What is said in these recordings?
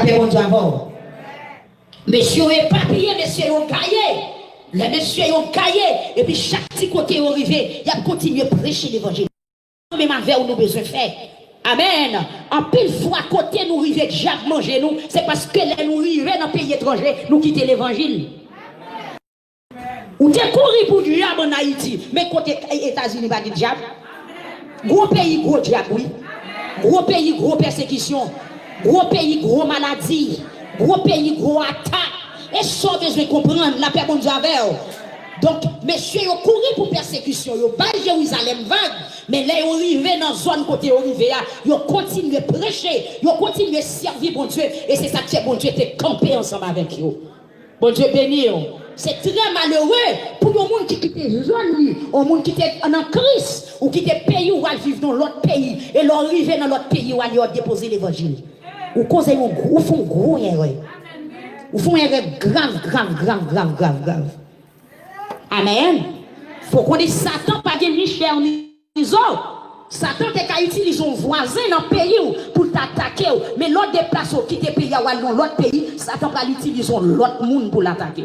paix bon Dieu avant. Monsieur est papier, monsieur ont gaillé. Les messieurs ont gaillé. Et puis chaque petit côté est arrivé, il a continué à prêcher l'évangile. Même avec nous besoin de faire. Amen. En pile fois, côté nous arrivons déjà manger nous, c'est parce que les nous arrivons dans le pays étranger, nous quittons l'évangile. Ou t'es couru pour du diable en Haïti, mais côté États-Unis, pas de diable. Gros pays, gros diable, oui. Gros pays, gros persécution. Gros pays, gros maladie. Gros pays, gros attaque. Et ça, besoin de comprendre la paix bon Dieu avec. Donc, messieurs, ils ont couru pour persécution. Ils ont pas Jérusalem vague. Mais là, ils ont arrivé dans la zone côté arrivé. Ils ont continué à prêcher. Ils ont continué à servir bon Dieu. Et c'est ça que bon Dieu était campé ensemble avec eux. Bon Dieu béni. C'est très malheureux pour les gens qui quittent la zone, les gens qui étaient en Christ, ou qui étaient pays ou vivent dans l'autre pays. Et leur arrivé dans l'autre pays où ils ont déposé l'évangile. Ou causez un gros, ou font gros erreur. Ou font une erreur grave. Amen. Faut qu'on dise Satan pas de ni cher ni autres. Satan te utilise son voisin dans le pays pour t'attaquer. Mais l'autre déplace qui te pays dans l'autre pays, Satan va l'utiliser l'autre monde pour l'attaquer.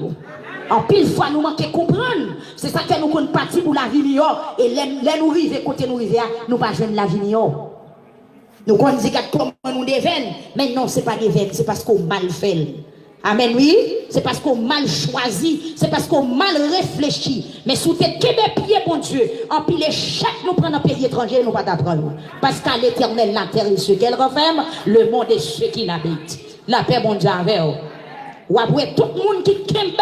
En pile fois nous manquons comprendre. C'est ça que nous comptons partir pour la vie. Et les nous arrivons, côté nous arrivons, nous pas jeune la vie. Nous comptons dire comment nous devons. Mais non, ce n'est pas des veines, c'est parce qu'on mal fait. Amen, oui. C'est parce qu'on mal choisi. C'est parce qu'on mal réfléchi. Mais sous tes pieds, bon Dieu, en pile chaque nous prendre un pays étranger, nous pas d'apprendre. Parce qu'à l'éternel, la terre est ce qu'elle renferme, le monde est ce qui l'habite. La paix, bon Dieu, avec vous. Ou après tout le monde qui kembe,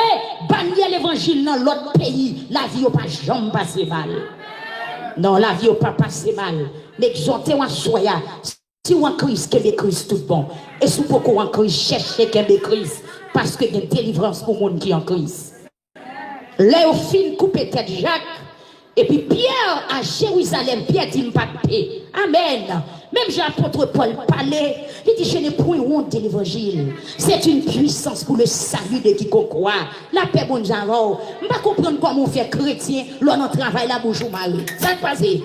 bannir l'évangile dans l'autre pays, la vie n'a pas jamais passé mal. Non, la vie n'a pas passé mal. Mais exhortez en soya. Si vous en Christ, qu'est Christ tout bon. Et si vous en Christ, cherchez qu'est Christ. Parce qu'il y a une délivrance pour le monde qui est en Christ. Là, au fin, coupé tête Jacques. Et puis Pierre à Jérusalem, Pierre dit pas paix. Amen. Même Jean-Apôtre Paul parlait, il dit je n'ai point honte de l'évangile. C'est une puissance pour le salut de quiconque croit. La paix bon Dieu. Je ne pas comprendre comment on fait chrétien, l'on en travaille la bouche au mari. Ça passe. Je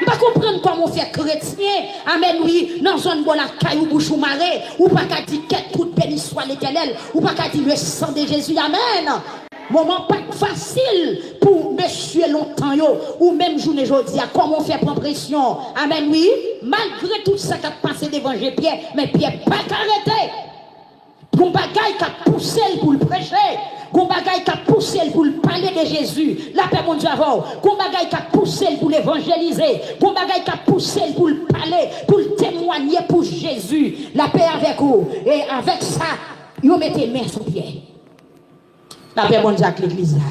ne pas comprendre comment on fait chrétien. Amen, oui, dans une bonne caillou bouche au mari. Ou pas qu'à dire qu'être toute béni soit l'éternel. Ou pas qu'à dire le sang de Jésus. Amen. Moment pas facile pour monsieur longtemps yo, ou même journée aujourd'hui, comment on fait prendre pression. Amen, oui. Malgré tout ça qui a passé devant Pierre, mais Pierre pas arrêté. Gon bagay qui a poussé pour le prêcher. Gon bagay qui a poussé pour le parler de Jésus. La paix mon Dieu avant. Gon bagay qui a poussé pour l'évangéliser. Gon bagay qui a poussé pour le parler, pour le témoigner pour Jésus. La paix avec vous. Et avec ça, vous mettez main sous pied. La paix bon Dieu avec l'église là.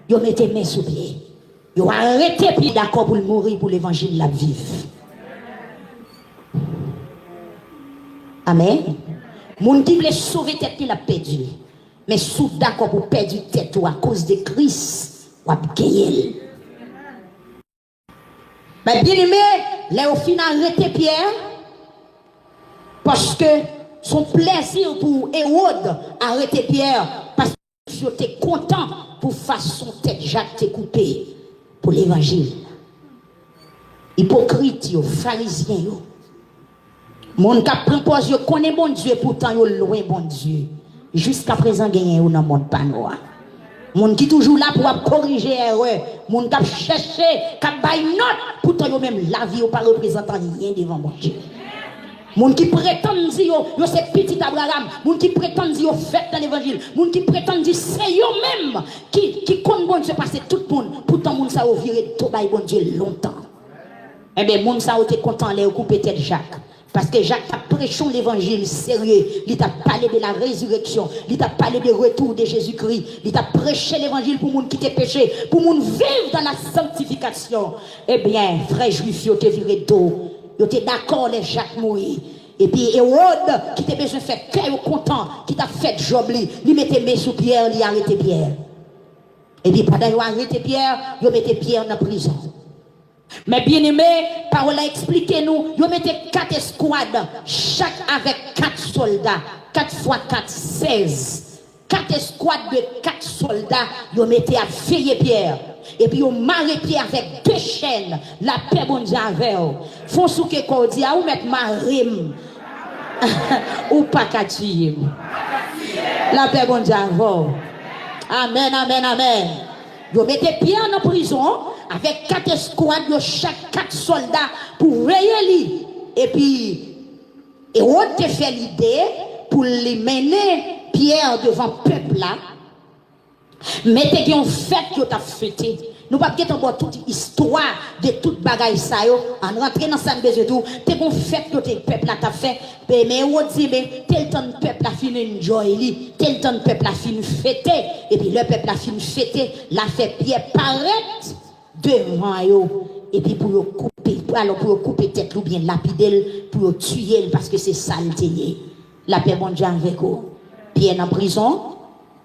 Vous mettez main sous pied. Vous arrêtez puis d'accord pour mourir pour l'évangile la vivre. Amen. Moun qui veut sauver tête il a perdu. Mais sous d'accord pour perdre tête à cause de Christ, ou a gagné. Mais bien aimé, là au final arrêté Pierre parce que son plaisir pour Hérode arrêter Pierre parce que j'étais content pour faire son tête Jacques te coupé pour l'évangile. Hypocrite yo, pharisien yo. Mon cap propose yo connaît bon Dieu pourtant yo loin bon Dieu. Jusqu'à présent gagné ou dans monde pas noir. Mon qui toujours là pour corriger erreur, mon cap chercher, cap bay note pourtant yo même la vie ou pas représentant rien devant mon Dieu. Moun qui prétend dire yo c'est petit Abraham, moun qui prétend dire yo fait dans l'évangile, moun qui prétend dire c'est yo même qui compte bon Dieu passer tout le monde, pourtant moun ça a viré tout bail bon Dieu longtemps. Eh bien moun ça a été content les couper tête Jacques. Parce que Jacques a prêché l'évangile sérieux. Il t'a parlé de la résurrection. Il t'a parlé du retour de Jésus-Christ. Il t'a prêché l'évangile pour les gens qui t'ont péché. Pour les gens vivre dans la sanctification. Eh bien, frère juif, ils ont viré d'eau. Ils étaient d'accord, les Jacques mourir. Et puis Hérode, qui t'a besoin de faire cœur content, qui t'a fait job, il mettait mes sous Pierre, il a arrêté Pierre. Et puis pendant qu'il a arrêté Pierre, il mettait Pierre dans la prison. Mais bien aimé, parole a expliqué nous, vous mettez 4 escouades, chaque avec 4 soldats, 4 fois 4, 16. 4 escouades de 4 soldats, vous mettez à veiller Pierre. Et puis vous marrez Pierre avec 2 chaînes, la paix bon Dieu avec vous. Font ce que vous dites, vous mettez marrim. Ou pas qu'à tuer. La paix, bon Dieu, avant. Amen, amen, amen. Vous mettez Pierre en prison avec 4 escouades, chaque 4 soldats pour veiller lui. Et puis, et on te fait l'idée pour les mener Pierre devant le peuple là. Mettez une fête que tu as fêté. Nous ne pouvons pas toute histoire de toute bagaille ça yo. En rentrant dans sa besoin tout, t'es une fête que le peuple a fait. Mais on dit mais tel temps le peuple a fini enjoy, tel temps le peuple a fini fêter et puis le peuple a fini fêter, l'a fait Pierre paraître devant yo et puis pour le couper, alors pour le couper tête ou bien lapider pour le tuer parce que c'est ça le tenir. La paix bon Dieu avec vous. Pierre en prison,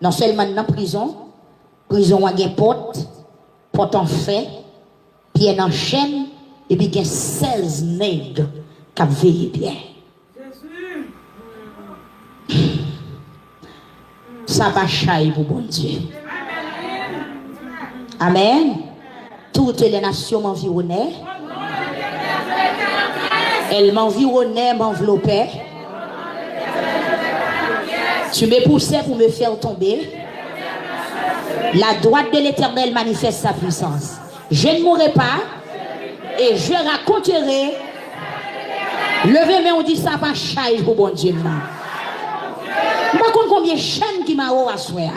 non seulement dans prison a une porte en fait, Pierre en chaîne, et puis il y a 16 nègres qui ont veillé bien. Ça va chailler pour bon Dieu. Amen. Toutes les nations m'environnaient. Elles m'environnaient, m'enveloppaient. Tu me poussais pour me faire tomber. La droite de l'Éternel manifeste sa puissance. Je ne mourrai pas et je raconterai. Levez-moi, on dit ça pas chaille pour bon Dieu. Je ne sais pas combien de chaînes qui m'a assoya.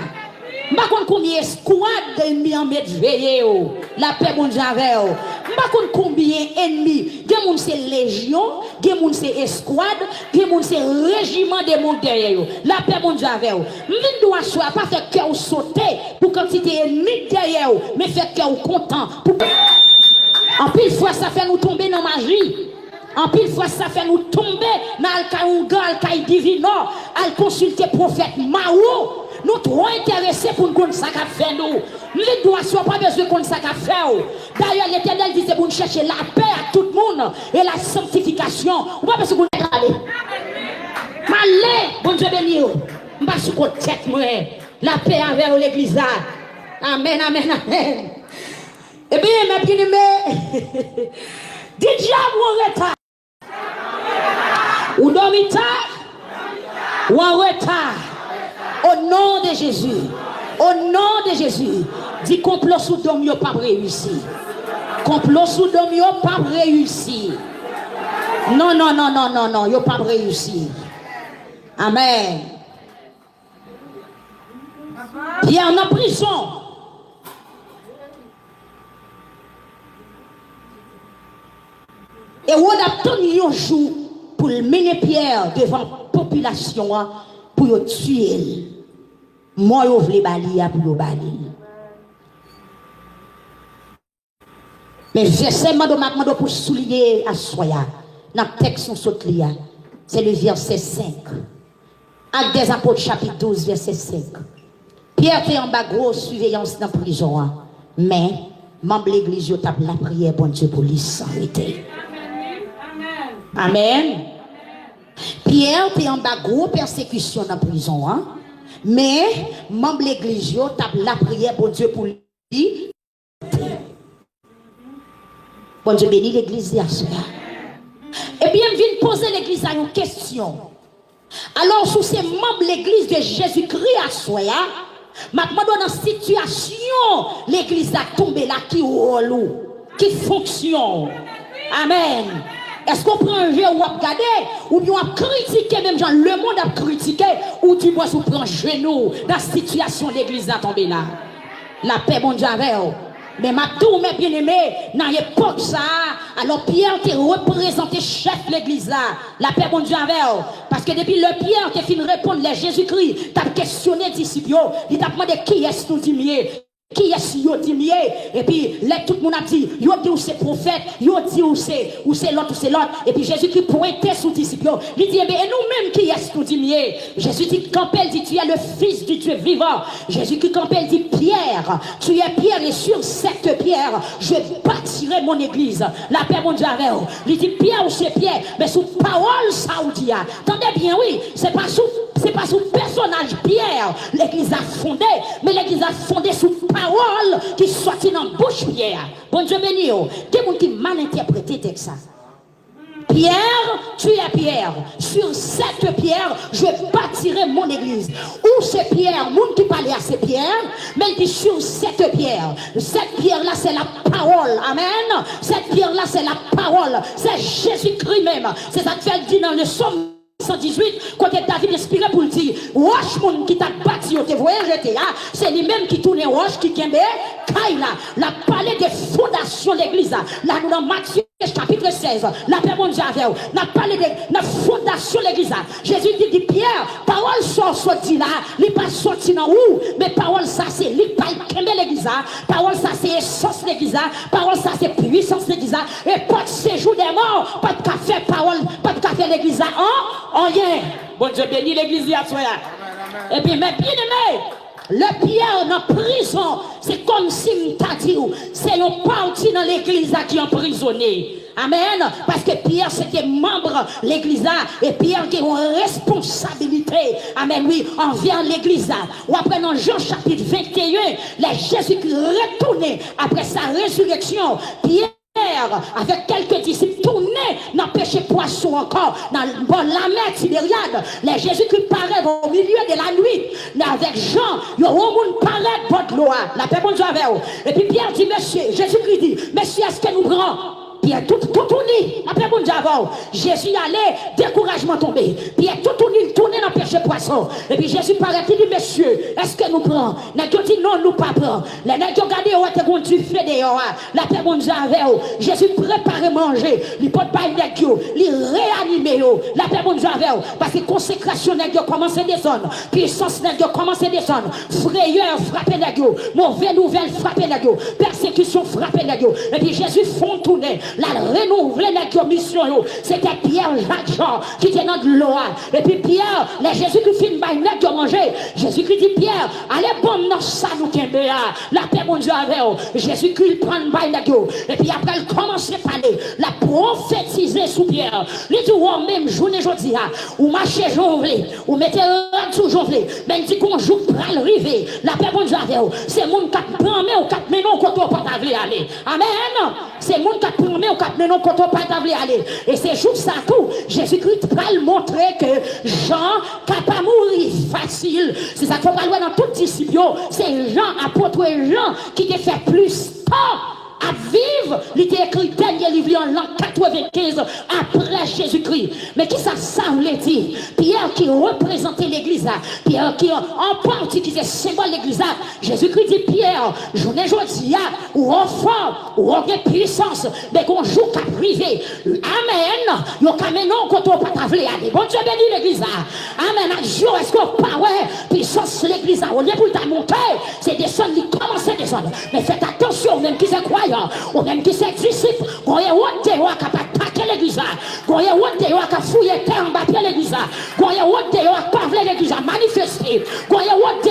Je ne sais pas combien de squads d'ennemis en mettre veillé. La paix bon Dieu avec eux. Je ne sais pas combien d'ennemis. Des gens c'est légion, des gens c'est escouade, des gens c'est régiment de monde derrière. La paix bon Dieu avec eux. Je dois soit pas faire cœur sauter pour quantité ennemi derrière, mais faire cœur content. En pile fois ça fait nous tomber dans la magie. En pile fois ça fait nous tomber dans le caï divino, à consulter prophète Mao. Nous trop intéressés pour nous connaître ça qu'a fait nous. Les doigts sont pas besoin de connaître ça qu'a fait. D'ailleurs, l'Éternel dit c'est pour nous chercher la paix à tout le monde et la sanctification. On va pas besoin de nous aller. Malé, bon Dieu béni. On va se tête moi. La paix envers l'église. Amen, amen, amen. Eh bien, mes bien-aimés, dis diable en retard. Ou dormi tard, ou en retard. Au nom de Jésus, au nom de Jésus, dis complot sous dôme yo pas réussi. Complot sous dôme yo pas réussi. Non, non, non, non, non, non, yo pas réussi. Amen. Pierre en prison. Et on a tenu un jour pour mener Pierre devant la population pour le tuer. Moi, je voulais balayer pour le balayer. Mais verset pour souligner à Soya, dans le texte c'est le verset 5. Actes des Apôtres, chapitre 12, verset 5. Pierre était en bas grosse surveillance dans la prison. Mais, membre de l'église, il tape la prière, bon Dieu, pour lui s'arrêter. Amen. Pierre était en bas gros persécution dans la prison. Mais, membre de l'église, il tape la prière, bon Dieu, pour lui. Bon Dieu bénit l'église à cela. Et bien, je viens poser l'église à une question. Alors, sous ces membres de l'église de Jésus-Christ à soi, maintenant dans la situation, l'église a tombé là qui roule, qui fonctionne. Amen. Est-ce qu'on prend un jeu ou on regarde, ou bien on critiquer, même genre le monde a critiqué, ou du moins on prend genou dans la situation de l'église a tombé là. La paix, bon Dieu, avec vous. Mais ma tour, mes bien-aimés, dans l'époque ça, alors Pierre t'est représenté chef de l'église là. La paix, bon Dieu, avec vous. Parce que depuis le Pierre qui fin répondre à Jésus-Christ, t'as questionné les disciples, il t'a demandé qui est-ce nous dit qui est-ce yo dit et puis là tout le monde a dit yo dit ou c'est prophète, yo dit ou c'est l'autre ou c'est l'autre, et puis Jésus qui pointait sous disciples, il dit et nous-mêmes qui est-ce nous dit Jésus dit Campbell dit tu es le fils du Dieu vivant. Jésus qui Campbell dit Pierre, tu es Pierre et sur cette pierre je bâtirai mon église. La paix mon Dieu avec vous. Il dit Pierre ou c'est Pierre, mais sous parole saoudia. Attendez bien, oui, c'est pas sous personnage Pierre l'église a fondé, mais l'église a fondé sous parole qui sortit dans la bouche Pierre. Bon Dieu béni. Des gens qui mal interprété texte ça. Pierre, tu es Pierre. Sur cette pierre, je bâtirai mon église. Où c'est Pierre? Monde qui parlait à ces pierres, mais il dit sur cette pierre. Cette pierre-là, c'est la parole. Amen. Cette pierre-là, c'est la parole. C'est Jésus-Christ même. C'est ça que dit dans le psaume 118, quand David inspiré pour le dire, roche moun qui t'a bâti, te voyez jeté, c'est lui-même qui tourne roche, qui kembe, kaila, la parlé des fondations de l'église, là nous dans Matthieu chapitre 16, la paix mon Dieu avec vous, la parlé des fondations de l'église, Jésus dit, Pierre, parole sorti là, il pas sorti dans où, mais parole ça c'est, il pas kembe l'église, parole ça c'est essence de l'église, parole ça c'est puissance de l'église, et pas de séjour des morts, pas de café parole, pas de café l'église, rien. Bon Dieu béni l'église à toi. Et puis, mais bien aimé, le Pierre dans la prison, c'est comme si t'a dit, c'est un parti dans l'église qui est emprisonné. Amen. Parce que Pierre, c'était membre de l'église et Pierre qui a une responsabilité. Amen, oui, envers l'église. Ou après dans Jean chapitre 21, les Jésus qui retourné après sa résurrection. Pierre, avec quelques disciples tournés dans péché poisson encore dans la mer Tibériade, les Jésus-Christ paraît au milieu de la nuit avec Jean, il y a un monde paraît pour de l'eau, la paix bon Dieu avec vous. Et puis Pierre dit, monsieur, Jésus-Christ dit, monsieur, est-ce que nous prenons? Pierre tout tourné, la paix bon Dieu avant. Jésus allait, découragement tombé. Pierre tout tourné dans péché poisson. Et puis Jésus paraît, il dit, monsieur, est-ce que nous prenons? N'a dit non, nous pas prenons. Les nègres regardé, on était qu'on du fait dehors, la paix bon Dieu avec vous. Jésus préparait manger, il porte pas une nègre, il réanimé, la paix bon Dieu avec vous. Parce que consécration nègre commence à descendre, puissance nègre commence à descendre, frayeur frappé nègre, mauvaise nouvelle frappé nègre, persécution frappé nègre. Et puis Jésus font tourner. La renouveler la mission, c'était Pierre Jacques Jean qui était dans de l'eau. Et puis Pierre, les Jésus qui finit par de manger. Jésus qui dit Pierre, allez bon dans ça nous kembe la paix mon Dieu avec vous. Jésus qui prend par et puis après il commence à parler, la prophétiser sous Pierre. Il dit ou même journée aujourd'hui, ou marchez jonglé, ou mettez un sous jonglé, mais il dit qu'on joue pour arriver. La paix mon Dieu avec vous. C'est mon qui prend mais ou quatre menon quand on pas aller. Amen. C'est mon qui prend mais ou quatre menon quand on pas aller. Et c'est juste ça tout. Jésus-Christ va le montrer que Jean n'a pas mourir facile. C'est ça qu'il faut pas dans tout disciple. C'est Jean, apôtre Jean, qui te fait plus tard à vivre. Il était écrit dernier livre en l'an 95 après Jésus-Christ. Mais qui ça voulait dire? Pierre qui représentait l'église, Pierre qui en partie qui est symbole de l'église. Jésus-Christ dit Pierre, je ne dis pas ou enfant ou en puissance, mais qu'on joue qu'à privé. Amen. Yo kamenon quand on pas t'avler aller. Bon Dieu béni l'église. Amen. Jour est-ce qu'on pas ouais puissance l'église. Au lieu pour ta monter, c'est descendre, il commence à descendre. Mais faites attention même qui se croient. Ou même qui sont disciples, qu'on y a honte de qui a attaqué l'église, qu'on y a honte de qui a fouillé terre en bas de l'église, qu'on y a honte de qui a parlé l'église, manifesté, qu'on y a honte de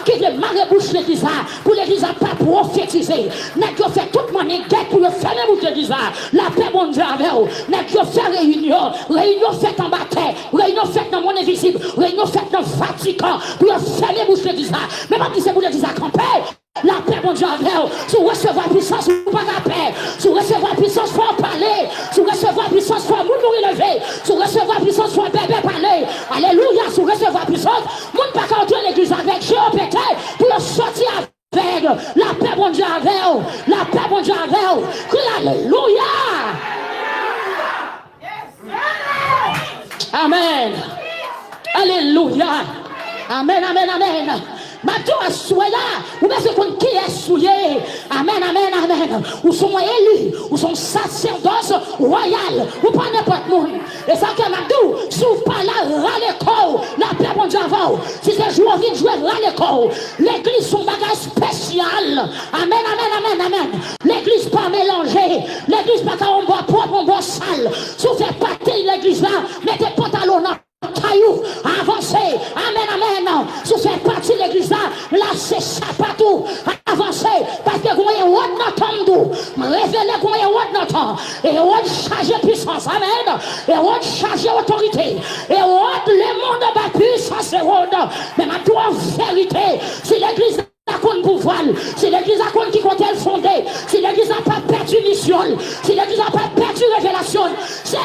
qui veut marrer-bouche l'église, pour l'église pas prophétiser. N'est-ce qu'on fait toute mon guette pour le faire l'église, la paix mon Dieu avec vous. N'est-ce qu'on fait réunion faite en bataille, réunion faite dans mon invisible, réunion faite dans le Vatican, pour le faire l'église, mais pas qui c'est pour l'église à camper. La paix, mon Dieu, avec vous. Si vous recevez la puissance, vous pas la paix. Si vous recevez la puissance, il faut en parler. Si vous recevez la puissance, il faut nous lever. Si vous recevez la puissance, il faut bébé parler. Alléluia. Si vous recevez la puissance, vous ne pouvez pas entrer l'église avec Jéhovah pour le sortir avec la paix, mon Dieu, avec vous. La paix, mon Dieu, avec vous. Alléluia. Amen. Alléluia. Amen, amen, amen. Maintenant, soyez là, ou bien c'est qui est souillé. Amen, amen, amen. Ou sont élus, ou sont sacerdoce royal, ou pas n'importe monde. Et ça que Madou, si vous pas là, râle la paix mon Dieu avant. Si c'est jouer, on vient jouer, râle l'église, son bagage spécial. Amen, amen, amen, amen. L'église pas mélangée. L'église pas qu'on boit propre, on boit sale. Si vous faites partie de l'église là, mettez pantalon là. Caillou, avancez, amen, amen. Si vous faites partie de l'église là, c'est ça partout. Avancez, parce que vous avez un autre révélez que vous avez un autre. Et vous avez chargé puissance, amen. Et vous avez chargé autorité. Et vous avez le monde de la puissance. Mais maintenant, en vérité, si l'église a qu'on pouvoir, si l'église a qu'on qui compte elle fondée, si l'église n'a pas perdu mission, si l'église n'a pas perdu révélation, c'est là,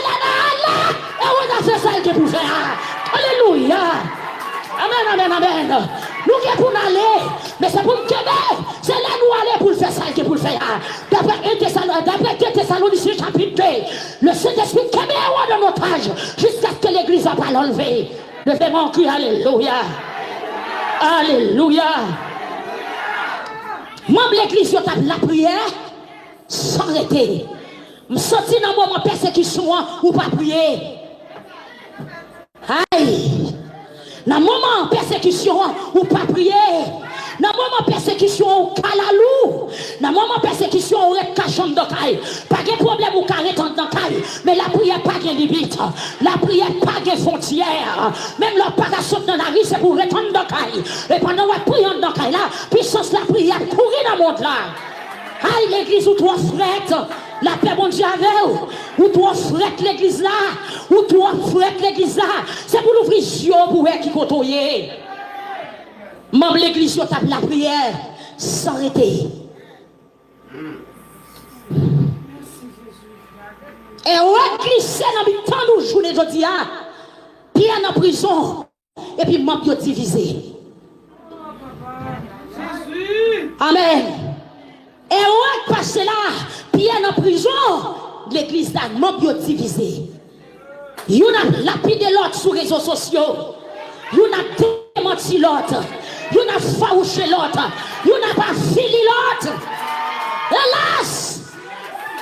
et on a fait ça que pour faire. Alléluia. Amen, amen, amen. Nous qui pour aller, mais c'est pour nous québec. C'est là nous aller pour faire ça que pour faire. D'après 2 Thessaloniciens chapitre 2, le Saint-Esprit québec dans notre âge, jusqu'à ce que l'église n'a pas l'enlever. Le fait mon cri, alléluia. Alléluia. Moi, l'église, je tape la prière sans arrêter. Je me sens dans mon persécution ou pas prier. Aïe. Dans le moment persécution ou pas prier. Dans le moment persécution ou calalou. Dans le moment persécution ou cachant dans caille. Pas de problème ou carré dans caille. Mais la prière pas de limite. La prière pas de frontière. Même leur pas de sauter dans la rue, c'est pour retourner dans caille. Et pendant que vous priez dans caille là, puissance la prière courir dans le monde là. Aïe l'église où toi frette. La paix bon Dieu avec ou toi frette l'église là, ou toi frette l'église là, c'est pour l'ouvrir yeux pour qui côtoyer. Même l'église yo tape la prière sans arrêter. Et on glisse dans le temps de journée aujourd'hui, Pierre en prison et puis membre yo divisé. Amen. Et on passe là, Pierre en prison, l'église là, membre divisé. Yon a lapidé l'autre sur les réseaux sociaux. Yon a démenti l'autre. Yon a farouché l'autre. Yon a pas fini l'autre. Hélas,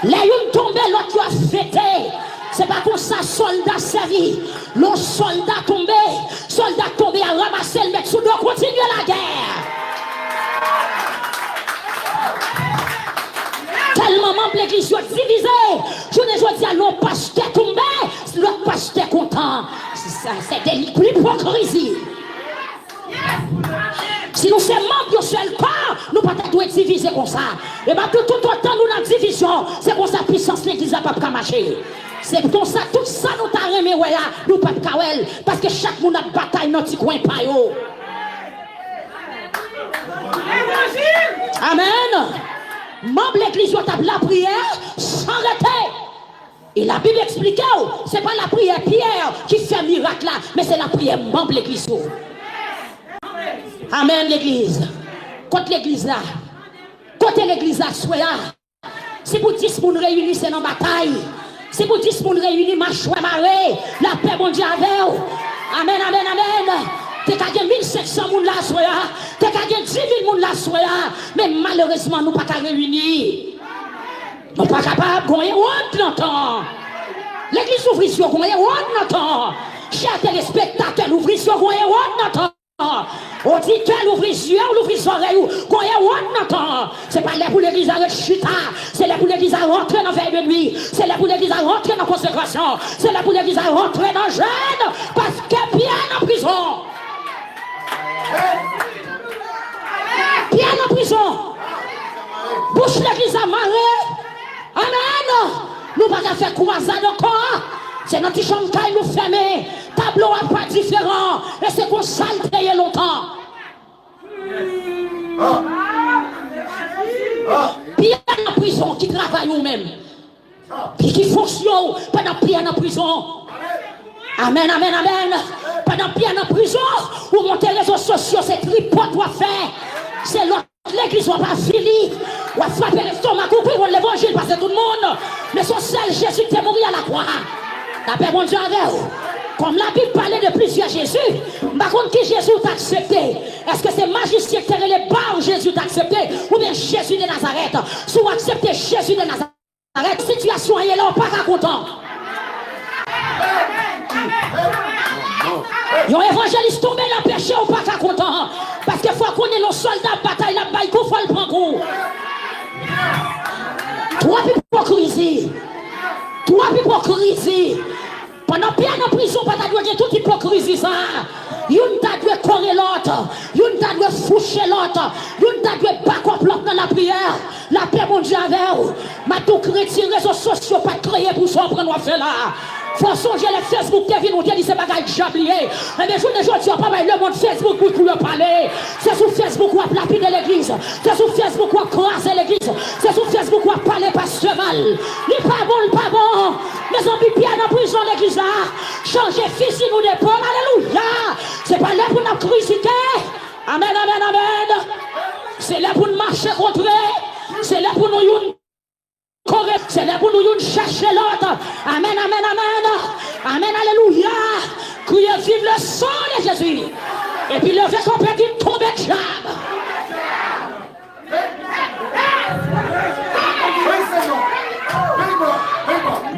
les yon tombé, l'autre a fêté. C'est pas comme ça, soldat servi. Le soldat tombé à ramasser le mec sous doit continuer la guerre. Tellement membre l'église est divisée. Je ne dis à l'autre pasteur tombé, l'autre pasteur content. C'est de l'hypocrisie. Si nous sommes membres d'un seul corps, nous ne pouvons pas être divisés comme ça. Et bien tout autant nous avons division, c'est pour ça que la puissance de l'église n'a pas marcher. C'est pour ça tout ça nous avons remis, nous ne pouvons pas parce que chaque monde a une bataille dans notre coin. Amen. Membre l'église doit la prière sans arrêter. Et la Bible explique, ce n'est pas la prière Pierre qui fait miracle là, mais c'est la prière membre l'église. Amen l'église. Côté l'église là, côté l'église là, soyez. Si pour 10 personnes réunis, c'est dans la bataille. Si pour 10 personnes réunis, marche marée, la paix mon Dieu avec vous. Amen, amen, amen. T'es qu'à 1500 personnes là, soyez. T'es qu'à 10 000 personnes là, soyez. Mais malheureusement, nous ne pouvons pas réunir. Nous ne sommes pas capables de gagner longtemps. L'église ouvre sur gagner longtemps. Chers téléspectateurs, ouvre sur gagner longtemps. Auditeur, ouvre les yeux, ouvre les oreilles, gagner longtemps. C'est pas là pour l'église à chuter. C'est là pour l'église à rentrer dans veille de nuit. C'est là pour l'église à rentrer dans consécration. C'est là pour l'église à rentrer dans jeûne. Parce que bien en prison. Bien en prison. Bouche l'église à marrer. Amen. Nous ne pouvons pas faire croisade encore. C'est notre chambre qui nous ferme. Tableau n'est pas différent. Et c'est qu'on s'altère longtemps. Pierre en prison qui travaille nous-mêmes. Puis qui fonctionne pendant Pierre en prison. Amen, amen, amen. Pendant Pierre en prison, ou monter les réseaux sociaux, c'est tripote ou à faire. C'est l'autre. L'église n'est pas finie. On va frapper l'estomac, couper l'évangile, parce que tout le monde. Mais son seul Jésus qui est mort à la croix. La paix, mon Dieu, avec vous. Comme la Bible parlait de plusieurs Jésus, par contre, qui Jésus t'a accepté? Est-ce que c'est magicien qui les barres Jésus t'a accepté? Ou bien Jésus de Nazareth? Si vous acceptez Jésus de Nazareth, la situation est là, on n'est pas content. Il y a un évangéliste tombé dans le péché, on n'est pas content. Parce qu'il faut qu'on ait nos soldats bataille, la bataille, il faut le prendre coup. Toi, hypocrisie. Toi, hypocrisie. Pendant bien en prison, pas de toute hypocrisie ça. Yon t'a dû correr l'autre. Yon t'a dû foucher l'autre. Yon t'a dû battre l'autre dans la prière. La paix, mon Dieu, avec vous. Ma tout chrétien, réseaux sociaux, pas créé pour ça, prendre faire là. Faut songer les Facebook qui viennent nous dire c'est bagaille jablier. Mais les jours de jour, tu vas pas le monde Facebook pour leur parler. C'est sur Facebook où on lapider l'église. C'est sur Facebook où on croiser l'église. C'est sur Facebook où on parler pasteur mal. Il pas bon, il pas bon. Les zombies bien en prison l'église là. Changer fils nous d'épaule. Alléluia. C'est pas là pour nous critiquer. Amen, amen, amen. C'est là pour nous marcher contre. C'est là pour nous correct. C'est là pour nous chercher l'autre. Amen, amen, amen. Amen, alléluia. Criez vive le sang de Jésus. Et puis le fait qu'on peut dire tomber de diable.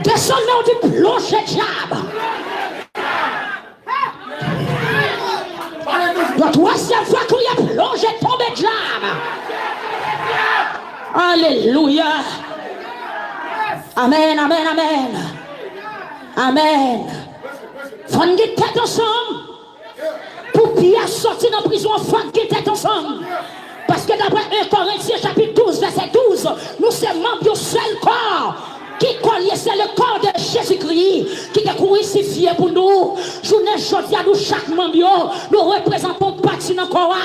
Descendez, on dit plonge de diable. La troisième fois qu'il y a plongé, tombé de diable. Alléluia. Amen, amen, amen. Amen. Faut nous tête ensemble. Pour Pierre sortir de la prison, faut nous tête ensemble. Parce que d'après 1 Corinthiens chapitre 12, verset 12, nous sommes membres du seul corps. Qui collier, c'est le corps de Jésus-Christ qui est crucifié pour nous. Journée aujourd'hui à nous, chaque membre, nous représentons partie dans le corps.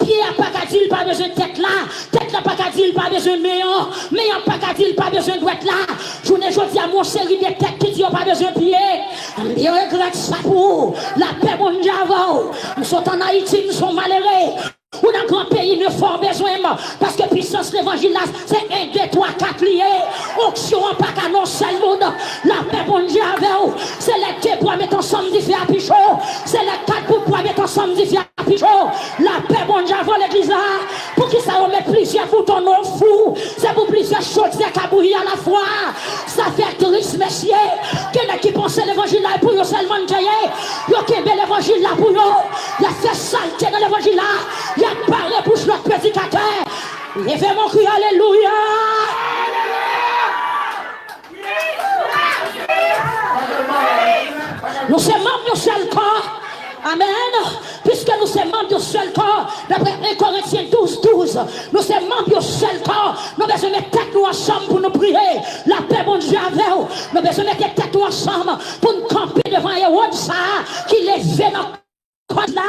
Pierre n'a pas dit, pas besoin de tête là. Tête n'a pas dit, pas besoin de méant. Méant n'a pas dit, pas besoin de droite là. Journée aujourd'hui à mon série de têtes qui dit, pas besoin de pied. Je regrette ça pour la paix mondiale. Nous sommes en Haïti, nous sommes malheureux. Ou dans un grand pays, nous fort besoin. Parce que puissance l'évangile, c'est 1, 2, 3, 4 liés. Auction, pas qu'à non seul monde. La paix, bon Dieu, avec vous. C'est les 2 pour mettre ensemble du feu à pichot. C'est les 4 pour mettre ensemble du feu à pichot. La paix, bon Dieu, avec l'église là. Pour qui ça remet plusieurs boutons non fous. C'est pour plusieurs choses qui bouillir à la fois. Ça fait triste, messieurs. Qu'il y en a qui pensent l'évangile là pour eux seulement tailler. Ils ont qu'un bel évangile là pour eux. Il y a fait saleté dans l'évangile là. Il y a parlé pour notre prédicateur. Levez mon cri, alléluia. Nous sommes membres du seul corps. Amen. Puisque nous sommes membres du seul corps, d'après 1 Corinthiens 12, 12, nous sommes membres du seul corps. Nous devons mettre tête nous ensemble pour nous prier. La paix, bon Dieu, avec nous. Nous devons mettre tête nous ensemble pour nous camper devant un ça qui les fait dans là,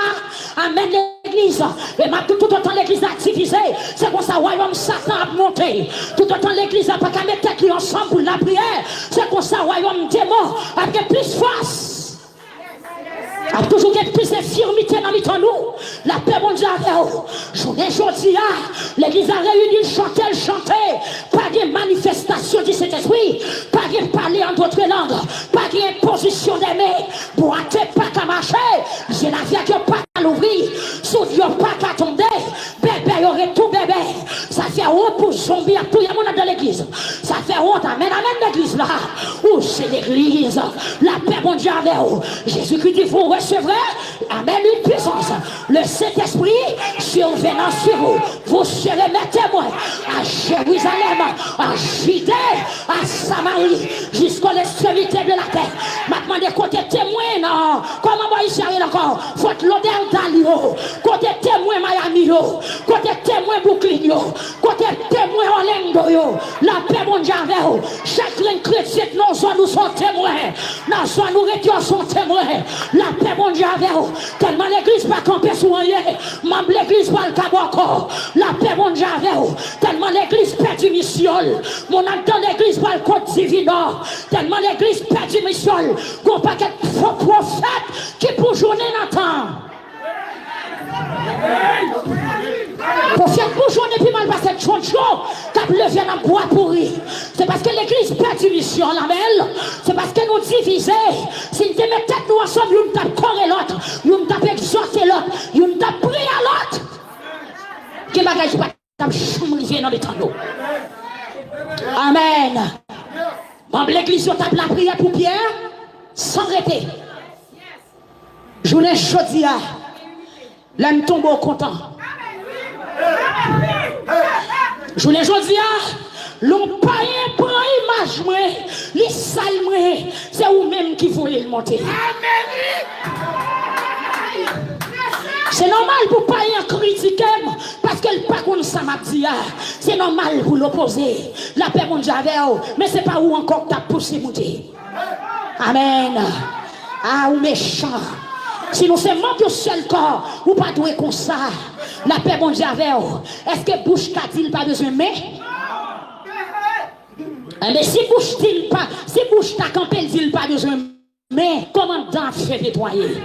amen l'église. Et tout autant l'église a divisé. C'est pour ça royaume Satan a monté. Tout autant l'église a pas qu'à mettre tête ensemble pour la prière. C'est pour ça royaume démon a plus force. A toujours plus d'infirmité dans nous. La paix bon Dieu avec vous. Journée aujourd'hui, l'église a réuni, chanter. Pas de manifestation du Saint-Esprit. Pas de parler en d'autres langues. Pas d'imposition des mains. Boiter pas qu'à marcher. J'ai la vie qui pas qu'à l'ouvrir. Soudieu pas qu'à tomber. Bébé, il y aurait tout bébé. Ça fait honte pour zombie à tout le monde dans l'église. Ça fait honte. Amen, amen l'église là. Où c'est l'église? La paix bon Dieu avec vous. Jésus-Christ dit vous recevrez, amen, une puissance. Le Saint-Esprit survenant sur vous. Vous serez mes témoins à Jérusalem, à Judée, à Samarie, jusqu'à l'extrémité de la terre. Maintenant, des côtés témoins, non. Comment va y servir encore? Faut l'odeur d'Alio. Côté témoin Miami, côté témoin Brooklyn, côté témoin Orlando, la paix mondiale avec vous. Chaque chrétien, nous sommes témoins. Nous sommes témoins. La paix bon Dieu avec vous. Tellement l'église pas camper sur rien. Même l'église pas le cabocco. La paix bon Dieu avec vous. Tellement l'église perd du mission. Mon âme dans l'église pas le code divin. Tellement l'église perd du mission. Qu'on paquet de faux prophètes qui pour journée n'entend. Prophète pour journée puis mal passer de chaud. Cap levé dans bois pourri. C'est parce que l'église perd du mission la belle. C'est parce que nous divisons. Si nous mettons tête nous ensemble, nous tapons corps l'autre, nous tapons exhorter l'autre, nous tapons prier à l'autre. Qui bagage pas tapons chumriver dans les temps. Amen. Membre l'église on tape la prière pour Pierre sans arrêter. Journée chaudia. L'âme tombe au content. Journée chaudia. L'on païen prend image, les salmes, c'est vous-même qui voulez le monter. C'est normal pour païen critiquer parce qu'elle pas comme ça m'a dit. C'est normal pour l'opposer. La paix mondiale, mais c'est pas où encore t'as poussé monter. Amen. Ah, ou méchant. Si nous sommes membres du seul corps, ou pas doué comme ça. La paix, bon Dieu, avec vous. Est-ce que bouche qu'a-t-il pas besoin de main? Mais si bouche dit pas, si bouche t'a campé, il dit pas besoin de main, comment dans fait nettoyer?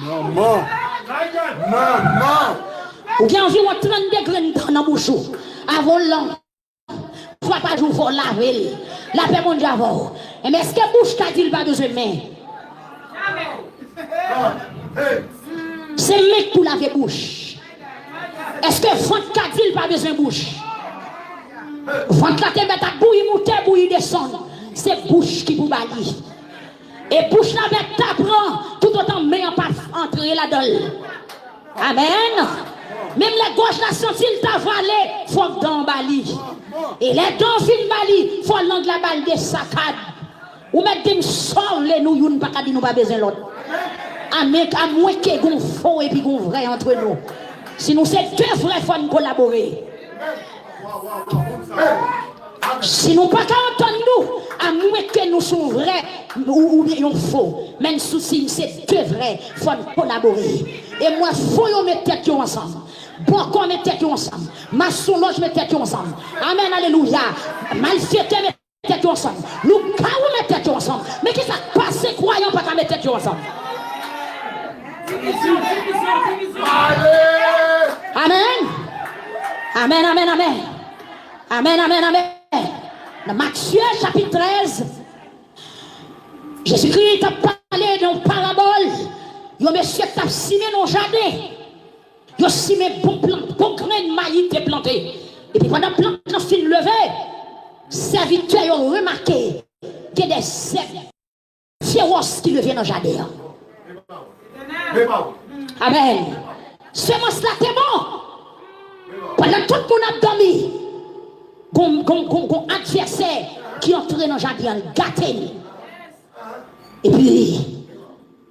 Maman. Maman. Ou bien environ 30 degrés dans la bouche. Avant l'an. Soit pas jour pour laver. La paix, mon Dieu, avant. Mais est-ce que bouche t'a dit pas besoin de main? C'est mec pour laver bouche. Est-ce que ventre qu'a dit pas besoin de bouche? Ventre la te met à bouillir, monter, bouillir, descendre. C'est bouche qui vous bali. Et bouche la bête t'apprend tout autant mais en pas entrer là-dedans. Amen. Même les gauches la senti il t'a valé, faut dans bali. Et les dents fin bali, faut l'angle la balle des saccades. Ou mettre des sort les nous youn pas dit nous pas besoin l'autre. Amen, à moins que gon faux et puis gon vrai entre nous. Si nous c'est deux vrais faut collaborer. Si nous pas entendre nous, à moins que nous sommes vrais ou bien faux, même souci c'est deux vrais, faut collaborer. Et moi faut yo mettre tête ensemble. Bon qu'on mette tête ensemble. Maçon loge mettre tête ensemble. Amen, alléluia. Malfaiteur mettre tête ensemble. Nous caou mettre tête ensemble. Mais qui ça passe croyant pas mettre tête ensemble? Amen. Amen, amen, amen. Amen, amen, amen. Dans Matthieu chapitre 13, Jésus-Christ a parlé d'une parabole. Yon monsieur t'a simé dans le jardin. Yon simé bon grain de maïs te planté. Et puis pendant que le plant fin levé, serviteurs ont remarqué qu'il y a des zèbres féroces qui levaient dans le jardin. Amen. Semence là t'es bon. Pendant que tout le monde a dormi, un adversaire qui entre dans le jardin, gâté. Et puis,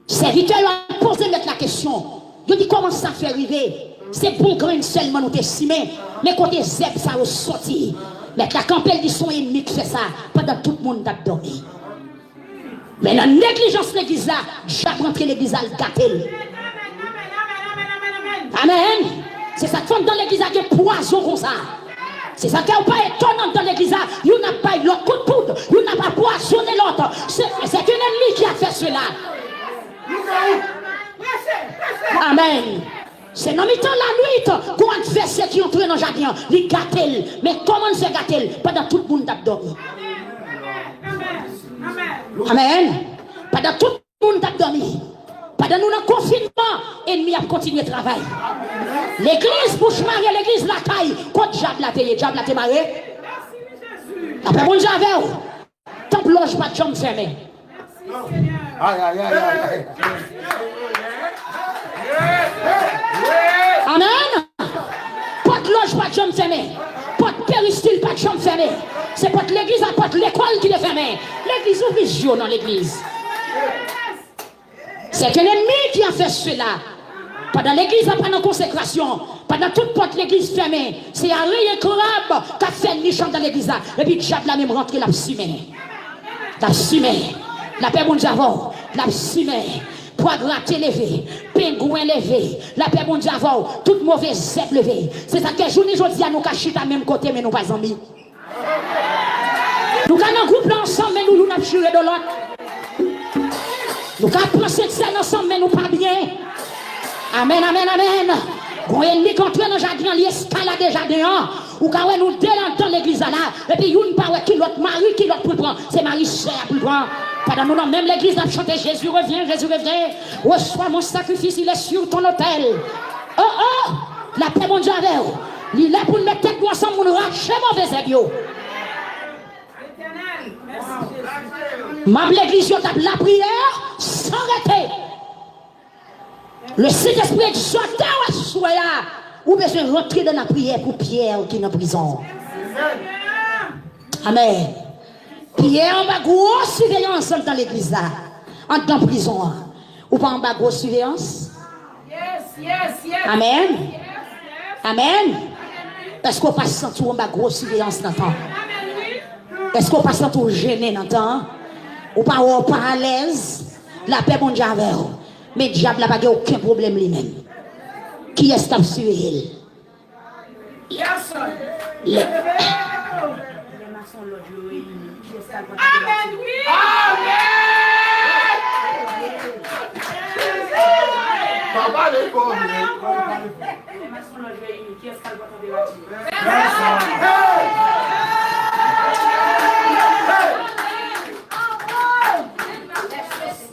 serviteur a posé la question. Il dit comment ça fait arriver? C'est bon grain seulement nous t'estimer, mais côté zèbre ça ressorti. Mais la campagne dit son ennemi qui fait ça pendant tout le monde a dormi. Mais la négligence l'église là, j'apprends que l'église a gâté. Amen. C'est ça qui fait dans l'église a des poisons comme ça. C'est ça qui n'est pas étonnant dans l'église. Il n'a pas eu l'autre coup de poudre. Il n'a pas poissonné l'autre. C'est un ennemi qui a fait cela. Amen. C'est dans le temps la nuit qu'on a fait ceux qui ont entré dans le jardin. Ils gâtent. Mais comment se gâtent pendant tout le monde a dormi? Amen. Pendant tout le monde a dormi. Pendant nous dans le confinement, l'ennemi a continué le travail. L'église bouche mariée, l'église la taille. Quand diable la taille, diable la taille mariée. Après mon javel, temple loge pas de jambe fermée. Aïe, aïe, aïe, aïe. Amen. Pas de loge pas de jambe fermée. Pas de péristyle pas de jambe fermée. C'est pas de l'église, pas de l'école qui est fermée. L'église ouvre les yeux dans l'église. C'est un ennemi qui a fait cela. Pendant l'église, pendant la consécration, pendant toute porte l'église fermée, c'est un rien crabe qui a fait le méchant dans l'église. Et puis, diable la même rentré, la simé. La simé. La paix mon diavant, la simé. Poids gratter levé, pingouin levé, la paix mon diavant, toute mauvaise zèbre levé. C'est ça que journée aujourd'hui, nous cachons à même côté, mais nous pas amis. Nous avons un groupe ensemble, mais nous n'avons pas chiré de l'autre. Nous avons pensé de ça ensemble, mais nous pas bien. Amen, amen, amen. Quand ennemi contre dans le jardin, il escalade le jardin. Ou quand nous délançons dans l'église là, et puis une parole qui l'autre mari, qui l'autre plus prend. C'est Marie chère plus prend. Pendant nous, même l'église a chanté Jésus revient, reçois mon sacrifice, il est sur ton autel. Oh oh, la paix mon Dieu avec vous. Il est pour nous mettre tête ensemble, pour nous racher mauvais ébio. Ma l'église, la prière, sans arrêter. Le Saint-Esprit exhorte à soya. Ou besoin de rentrer dans la prière pour Pierre qui est en prison. Amen. Pierre en bas grosse surveillance dans l'église là. En dans prison. Ou pas en bas grosse surveillance? Amen. Amen. Parce qu'on passe sans tout en bas grosse surveillance dans le temps. Est-ce qu'on passe tout gêné dans le temps? Ou pas à l'aise? La paix, bon Dieu, avec vous. Mais le diable n'a pas aucun problème lui-même. Qui est-ce qui a suivi? Amen, oui. Papa, les pauvres.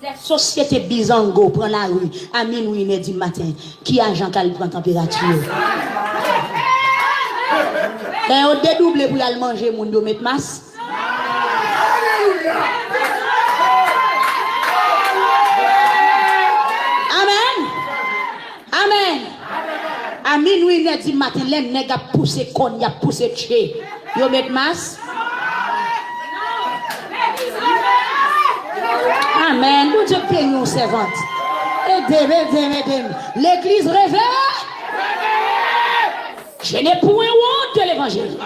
La société Bizango prend la rue à minuit du matin. Qui a Jean qui prend température? Et on dédouble pour aller manger, mon dos mettre masse. Amen. Amen. À minuit du matin, les nègres poussé con, y a poussé tché. Yo met masse. Amen. Nous Dieu paye nos servantes. Aidez. L'église réveille. Je n'ai point honte de l'évangile.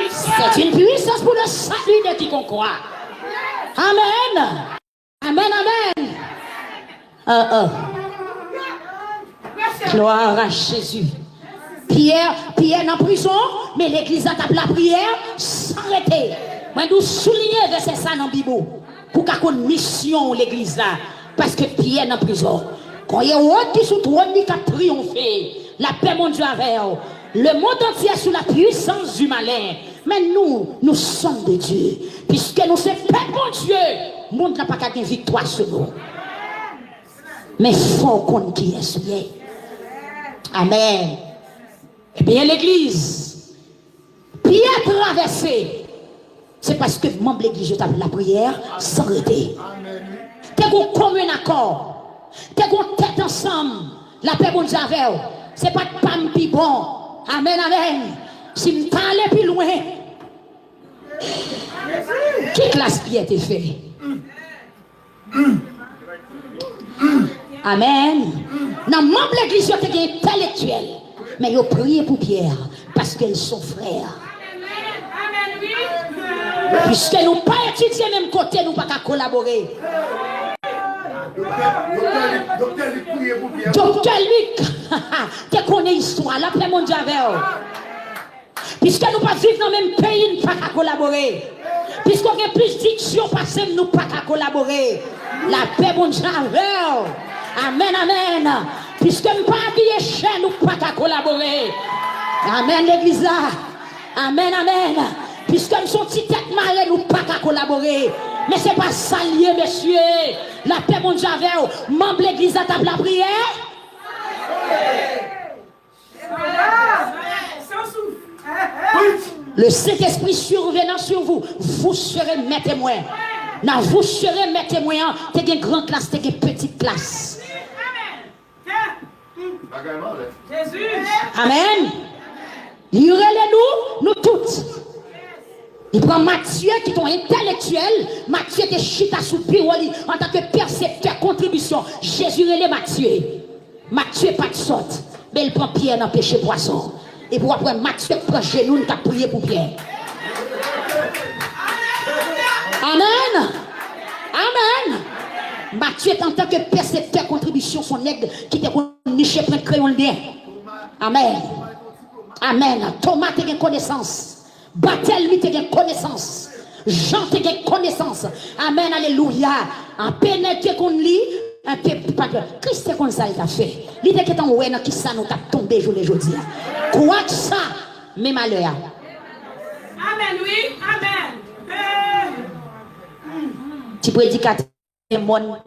C'est une puissance pour le salut de quiconque croit. Amen. Amen. Gloire à Jésus. Pierre en prison, mais l'église a tapé la prière sans arrêter. Moi, nous souligner verset ça dans la Bible. Pour qu'on ait une mission l'église là. Parce que Pierre en prison. Quand il y a un qui sous trône qui a triomphé, la paix mon Dieu avec eux. Le monde entier est sous la puissance du malin. Mais nous sommes de Dieu. Puisque nous sommes paix mon Dieu. Le monde n'a pas qu'à gagner victoire sur nous. Mais il faut qu'on qui est souillé. Amen. Eh bien, l'église, Pierre traversé, c'est parce que membre de l'église, je tape la prière sans arrêter. T'es qu'on commun accord, t'es qu'on tête ensemble, la paix bon Dieu avec vous. C'est pas de pam pi bon. Amen. Si nous allons plus loin, qui classe Pierre t'es fait? Amen. Dans membre de l'église, il y a intellectuel. Mais ils prient pour Pierre parce qu'ils sont frères. Puisque nous ne pas étudier même côté, nous ne pas collaborer. Docteur Luc, tu connais l'histoire, la paix mon Dieu avec eux. Puisque nous ne pas vivre dans le même pays, nous ne pas collaborer. Puisqu'on a plus de diction parce que nous ne pas collaborer. La paix mon Dieu avec eux. Amen. Puisque nous ne pas habiller cher, nous ne pas collaborer. Amen, l'église là. Amen. Puisque nous sommes petites têtes marées, nous ne pas collaborer. Mais ce n'est pas ça lié, messieurs. La paix, mon Dieu, avec vous. Membre de l'église à table la prière. Le Saint-Esprit survenant sur vous, vous serez mes témoins. Non, vous serez mes témoins. T'es une grande classe, t'es une petite classe. Amen. Lirez-les nous toutes. Il prend Matthieu qui est intellectuel. Matthieu est chita sous piroli en tant que percepteur, contribution. Jésus est Matthieu. Matthieu pas de sorte. Mais il prend Pierre dans le péché poisson. Et pour après Matthieu prend chez nous, nous avons prié pour Pierre. Amen. Matthieu en tant que percepteur, contribution, son aigle qui était niché près de crayon bien. Amen. Thomas a une connaissance. Barthélemy a une connaissance. Jean a une connaissance. Amen. Alléluia. En pénétré qu'on lit, un peu Christ est comme ça, il a fait. L'idée qui est en oué, qui ça nous a tombé jour les jours. Quoi que ça, mes malheurs. Amen, oui. Amen. Tu prédicateur, mon,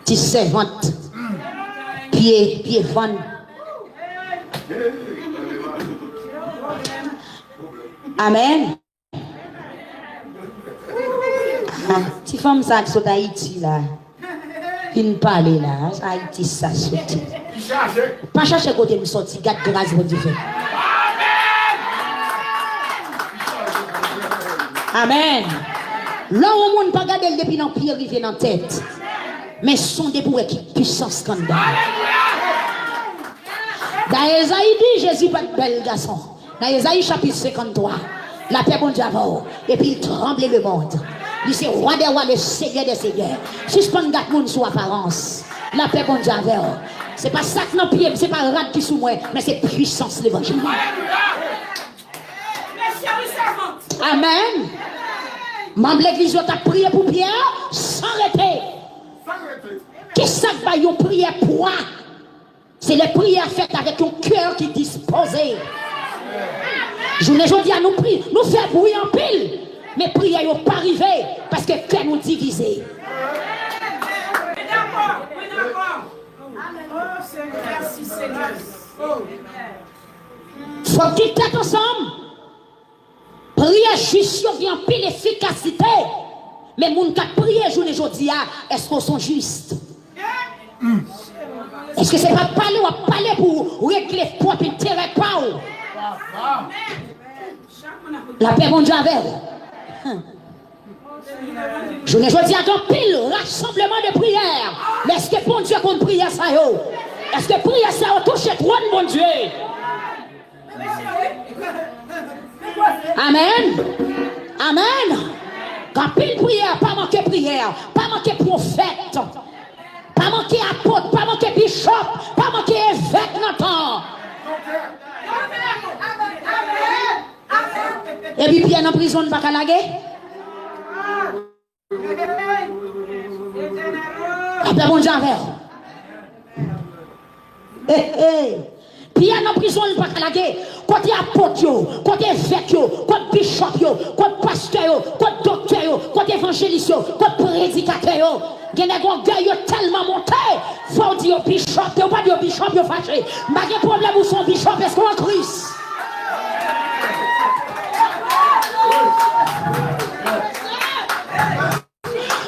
tu servante, pied van. Amen. Si femme ça qui sont Haïti là, il ne parle là, Haïti ça sorti. Pas chercher côté me sorti, garde grâce pour Dieu. Amen. Là où on ne peut pas garder depuis dans pied arrivé dans tête. Mais sont des pour qui puissance scandale. Dans Esaïe dit Jésus pas de bel garçon. Dans Esaïe chapitre 53. La paix bon Dieu avant. Et puis il tremblait le monde. Il c'est roi des rois, le seigneur des seigneurs. Suspend gâte monde sous apparence. La paix bon Dieu avant. C'est pas ça que non pied, c'est pas rad qui sous moi, mais c'est puissance l'évangile. Amen. Membre de l'église, tu as prié pour Pierre sans arrêter. Qu'est-ce que ça va une prière pour? C'est les prières faites avec un cœur qui est disposé. Je ne dis à nous prier, nous faire bruit en pile, mais prier n'est pas arrivé parce que cœur nous divisé. Merci Seigneur. Faut qu'ils têtent ensemble. Prière juste vient en pile efficacité. Mais moun qui prié journée aujourd'hui, est-ce qu'on sont justes? Est-ce que c'est pas parler ou parler pour régler propre intérêt pas? La paix mon Dieu avec vous. Je ne dis à ton pile rassemblement de prières. Mais est-ce que bon Dieu qu'on prie ça yo? Est-ce que prière ça a touché toi mon Dieu? Amen. Amen. Quand pile prière, pas manquer prière, pas manquer prophète, pas manquer apôtre, pas manquer bishop, pas manquer évêque dans temps. Et puis Pierre en prison ne va pas laguer. Après mon Dieu avec. Pierre en prison ne va pas laguer. Côté apôtre, côté évêque, côté bishop, côté pasteur, côté docteur, côté évangéliste, côté prédicateur. Il y a des gens tellement montés. Il faut dire bishop, il ne faut pas dire bishop, il faut fâcher. Il n'y a pas de problème pour son bishop, est-ce qu'on est en Christ?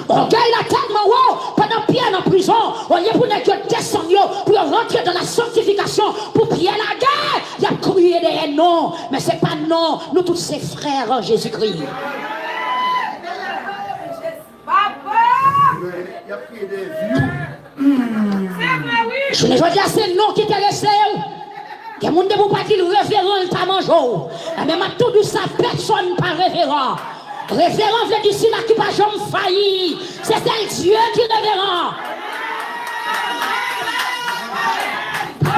Orgueil là tellement haut, pendant Pierre en prison, on y est pour que descendre, pour rentrer dans la sanctification, pour Pierre la guerre, il a crié des noms, mais c'est pas non, nous tous ses frères en Jésus-Christ. Je ne veux dire c'est non qui t'intéresse. Il y a des gens qui ne pas dire révérend ta mangeau. Mais ma tout de ça, personne pas révérend. Révérend veut dire celui qui va jamais faillir. C'est celle Dieu qui est révérend.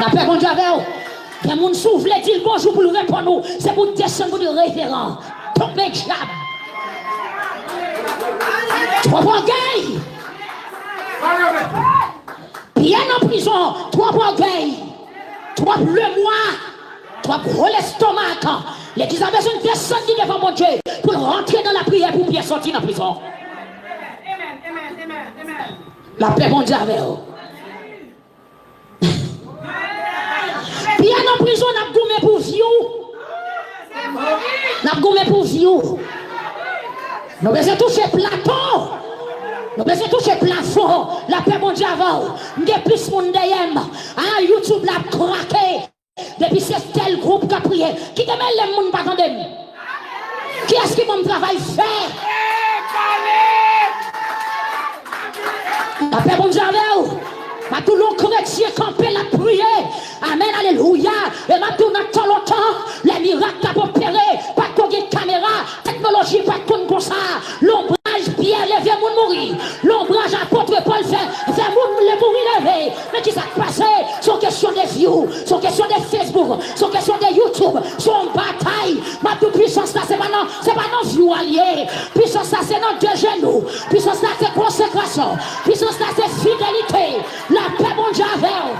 La paix bon Dieu avec vous. Il y a des gens qui s'ouvrent dire bonjour pour nous répondre. C'est pour descendre pour le révérend. Tombez diable. Trois orgueils. Bien en prison. Trois orgueils. Trois le moi. Trois gros l'estomac. L'église a besoin de descendre devant mon Dieu pour rentrer dans la prière pour bien sortir de la prison. La paix mon Dieu avec vous. Bien en prison, on a gommé pour vous. On a gommé pour vous. Nous besoin toucher plateau. Nous besoin toucher plafond. La paix mon Dieu avec vous. Nous avons plus de monde derrière. YouTube l'a craqué. Depuis c'est tel groupe qui a prié. Qui te met les gens pas attendre? Qui est-ce qui mon travail fait? La paix bon Dieu avec vous. Ma tout le chrétien campé la prière. Amen, alléluia. Et ma tout dans tant longtemps, les miracles à opéré, pas de caméra, technologie, pas de comme ça. L'ombrage Pierre levé, moun mourir. L'ombrage apôtre Paul fait moun le mourir levé. Mais qui s'est passé? Son question de views, son question de Facebook, son question de YouTube, son bataille. Ma toute puissance là, c'est pas non view allié. Puissance là, c'est non deux genoux. Puissance là, c'est consécration. Puissance là, c'est fidélité. La paix bon Dieu avec vous.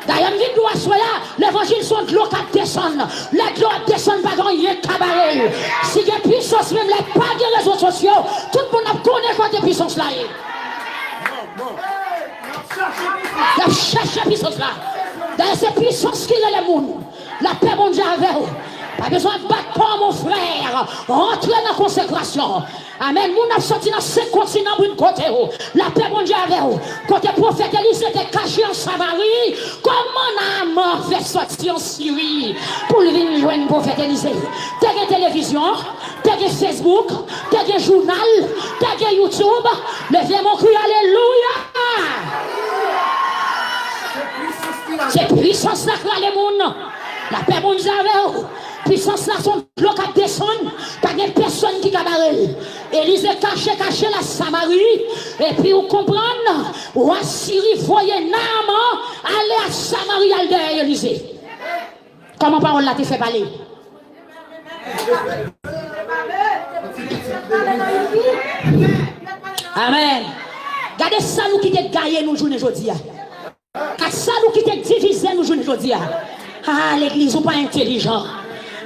D'ailleurs, je dois soyez là, l'évangile sont de l'eau qui descendent. Les eaux descendent pas dans rien cabaret. Si il y a puissance, même les pas des réseaux sociaux, tout le monde connaît quoi de puissance là. Il cherche la puissance là. D'ailleurs, c'est puissance qui est le monde. La paix bon Dieu avec vous. Pas besoin de battre pas mon frère. Rentrez dans la consécration. Amen. Nous avons sorti dans 5 continents pour une côté. La paix bon Dieu avec vous. Côté prophète Élisée était caché en Samarie. Comment Naaman fait sortir en Syrie pour venir joindre le prophète Élisée? T'as une télévision, t'as un Facebook, t'as un journal, t'as un YouTube. Levez mon cri, alléluia. C'est puissance sacrée les monde. La paix bon Dieu avec vous. Puissance là, son l'eau qui descend, pas de personne qui cabarelle. Élisée caché la Samarie, et puis vous comprenez, ou Assyrie, voyez Naaman, aller à Samarie, aller derrière Élisée. Comment parole là te fait parler? Amen. Regardez ça nous qui te gaillé nous journée aujourd'hui. Car ça nous qui te divisé nous journée aujourd'hui. Ah, l'église n'est pas intelligent.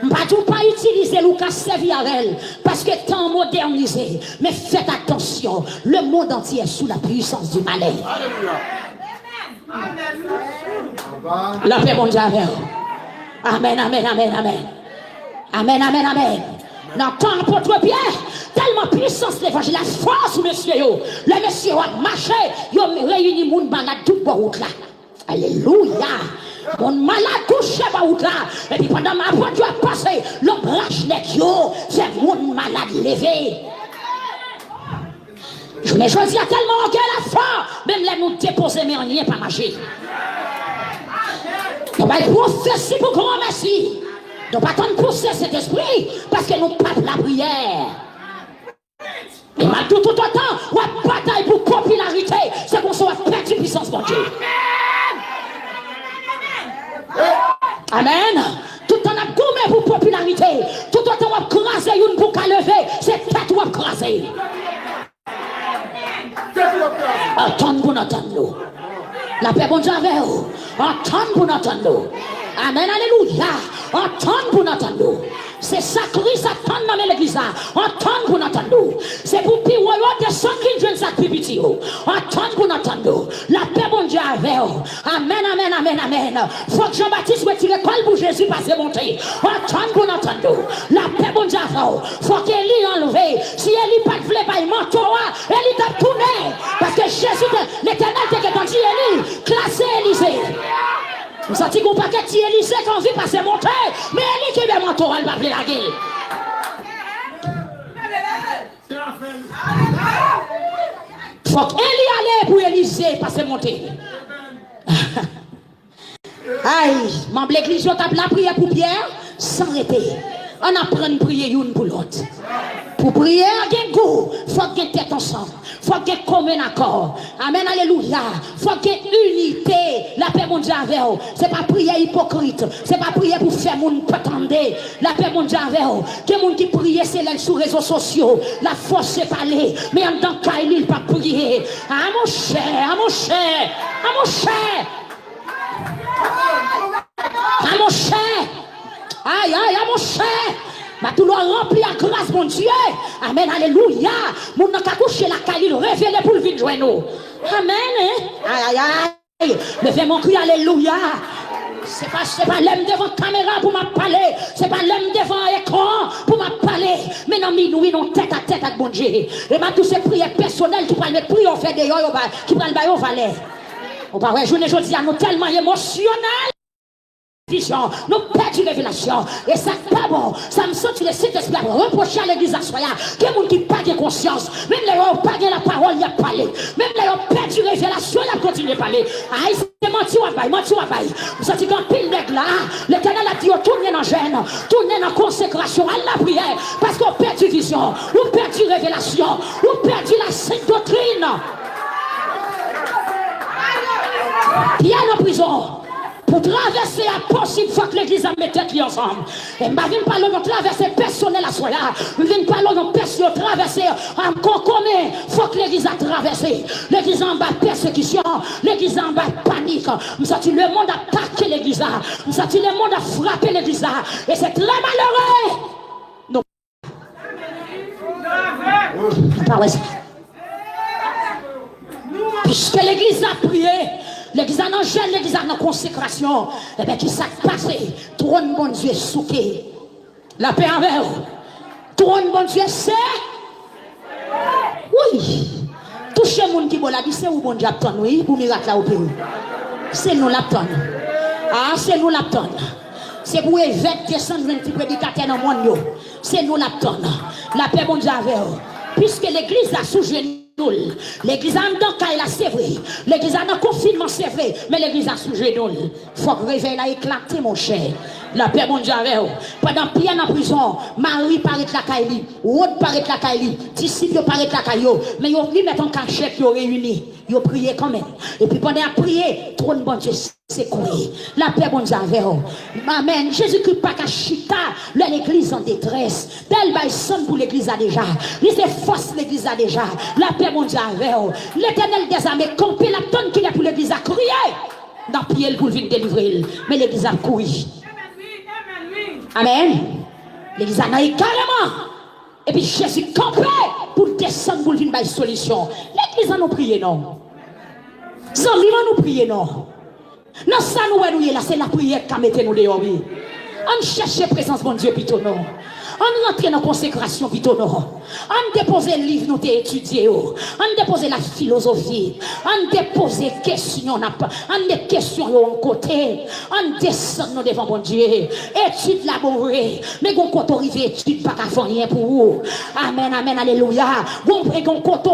Pas utiliser ou qu'à servir avec elle. Parce que temps modernisé. Mais faites attention. Le monde entier est sous la puissance du malin. La paix, mon Dieu, avec vous. Amen, amen, amen, amen. Amen, amen, amen. Dans le temps, apôtre Pierre, tellement puissance l'évangile, la force, monsieur, les messieurs ont marché, ils ont réuni les gens malades tout le route là. Alléluia. Mon malade touché par route là. Et puis pendant ma voiture a passé, le bracelet, c'est mon malade levé. Je me choisi à tellement que la foi, même là nous déposer, mais on n'y est pas marché. On va être prophétie pour grand merci. Donc, pas attendre pousser cet esprit parce que nous pas la prière. Et malgré tout autant, on a bataille pour popularité. C'est pour ça qu'on a perdu puissance de Dieu. Amen. Tout le temps, on a gommé pour popularité. Tout le temps, on a crasé une pour qu'à lever. C'est tête ou a crasé. Attends pour entendre. La paix, bon Dieu, avec vous. Attends pour entendre. Amen, alléluia. Entendre pour entendre. C'est ça Christ attend dans l'église. Entendre pour entendre. C'est pour que vous descendre qui viennent ça petit. Entendre pour entendre. La paix, bon Dieu, avec vous. Amen, amen, amen, amen. Faut que Jean-Baptiste retire l'école pour Jésus passer monter. Entendre pour entendre. La paix, bon Dieu, avec vous. Faut qu'Élie enlevé. Si Élie pas voulait pas manteau, Élie t'a tourné. Parce que Jésus, l'éternel t'a dit Élie, classé Élisée. Vous sentez qu'on paquet de Élisée quand vit passer monter, mais Élie qui est manteau, elle va appeler la guerre. Faut qu'Élie allait pour Élisée passer monter. Aïe, membre l'église, on tape la prière pour Pierre sans arrêter. On apprend à prier une pour l'autre. Pour prier, il faut qu'il y ait tête ensemble. Il faut qu'il y ait commun accord. Amen, alléluia. Il faut qu'il y ait unité. La paix mondiale avec vous. Ce n'est pas prier hypocrite. Ce n'est pas prier pour faire mon prétendre. La paix mondiale avec vous. Que les gens qui prient, c'est là sur les réseaux sociaux. La force, c'est parler. Mais en tant qu'il il ne pas prier. Ah mon cher, ah mon cher, ah mon cher. Ah mon cher. Aïe, aïe, aïe, mon cher. Ma tout le rempli à grâce, mon Dieu. Amen, alléluia. Mon n'a qu'à coucher la caille, révélé pour le vide joindre. Amen, hein? Aïe, aïe, aïe. Mais fais mon cri, alléluia. C'est pas l'homme devant caméra pour m'a parler. C'est pas l'homme devant écran pour m'a parler. Mais non, nous, non, tête à tête avec mon Dieu. Et ma tous ces prières personnelles qui prennent les prières, on fait des yoyos, qui prennent le bail au valet. On va rejoindre aujourd'hui à nous tellement émotionnels. Vision, nous perdons une révélation. Et ça n'est pas bon. Ça me sent que le Saint-Esprit a reproché à l'église à soi. Que les gens qui n'ont pas de conscience, même les gens qui n'ont pas de la parole, ils ont parlé. Même les gens qui ont perdu une révélation, ils ont continué à parler. Aïe, c'est menti ou abaye, menti ou abaye. Vous sentez qu'un pile de là, l'Éternel a dit, tournez dans le gêne, tournez dans la consécration, à la prière. Parce qu'on perd une vision, on perd une révélation, on perd la sainte doctrine. Pierre en prison. Pour traverser la possible fois que l'église a mis tête ensemble. Et je ne viens pas de traverser personnel à soi là. Je ne viens pas de personne traverser en commun. Il faut que l'église a traversé. L'église en bas persécution. L'église en bas panique. Je sens le monde a attaqué l'église. Je sens le monde a frappé l'église. Et c'est très malheureux. Non. Puisque l'église a prié. L'église a dans gêne, l'église a dans consécration. Eh bien, qui s'est passé? Trône bon Dieu souqué. La paix avec vous. Trône bon Dieu, c'est. Oui. Touchez les gens qui vont la dire, c'est où bon Dieu attend, oui, pour miracle là au pays. C'est nous l'attend. Ah, c'est nous l'attend. C'est pour évêque descendre 20 prédicateurs dans le monde. C'est nous l'attend. La paix bon Dieu avec vous. Puisque l'église a sous-gêné. L'église a dans c'est vrai. L'église a dans confinement, c'est vrai. Mais l'église a sous genoux. faut que réveil là éclaté, mon cher. La paix, mon Dieu, avec vous. Pendant Pierre en prison, Marie paraît la Kaili, Aude paraît la Kaili, disciples paraît la Kaili, mais ils ont mis mettre en cachette, ils ont réuni, ils ont prié quand même. Et puis pendant à prier, trône bon Dieu s'est coulé. La paix, mon Dieu, avec vous. Amen. Jésus-Christ pas qu'à chita, l'église en détresse. Tel bail sonne pour l'église a déjà. Il se force l'église a déjà. La paix, mon Dieu, avec vous. L'éternel des armées, campé la tonne qu'il y a pour l'église à crier. Dans prier pour venir délivrer. Mais l'église a couru. Amen. L'église a naï carrément. Et puis Jésus campé pour descendre pour venir une solution. L'église a nous prié, non. Zambie nous prier, non. Non, ça nous est là, c'est la prière qui a mis nous dehors. On cherche la présence de Dieu, plutôt non. On rentre dans la consécration, plutôt non. On dépose le livre, nous étudié. On dépose la philosophie. On dépose les questions. On des questions en côté. On descend nous devant mon Dieu. Étude laborée. Mais on compte arriver, étude pas qu'à faire rien pour vous. Amen, amen, alléluia. On côté